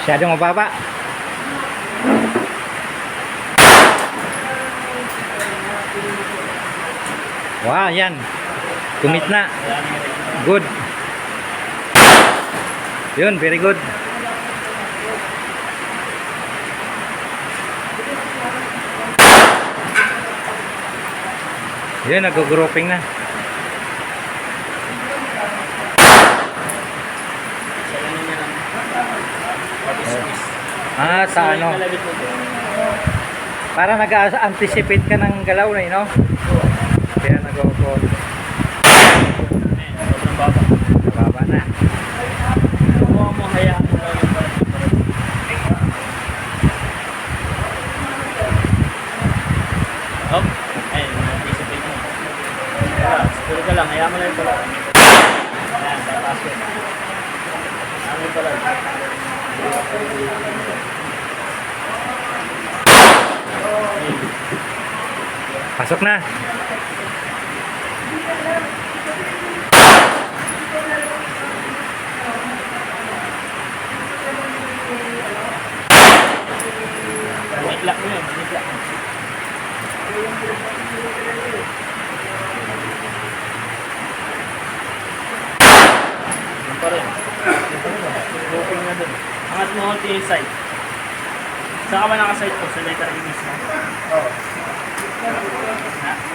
Masyadong mababa. Wow, yan. Tumit na. Good. Yun, very good. Yun, nag-grouping na. Ah, sa ano? Para nag-anticipate ka ng galaw na, no? Kaya nag-go-go. Nababa na. Huwag mo hayaan mo lang yung parang. Hop. Ayun, anticipate mo. Siguro ka lang, hayaan mo lang yung pala. Ayan, papasok. Hayaan mo yung pala. Pasok na. Itlak mo yun, itlak mo. Yan pa rin. Grouping na dun. Angat mo konti yung side. Saan ka ba nakaside ko? Sa letter E mismo? Oo.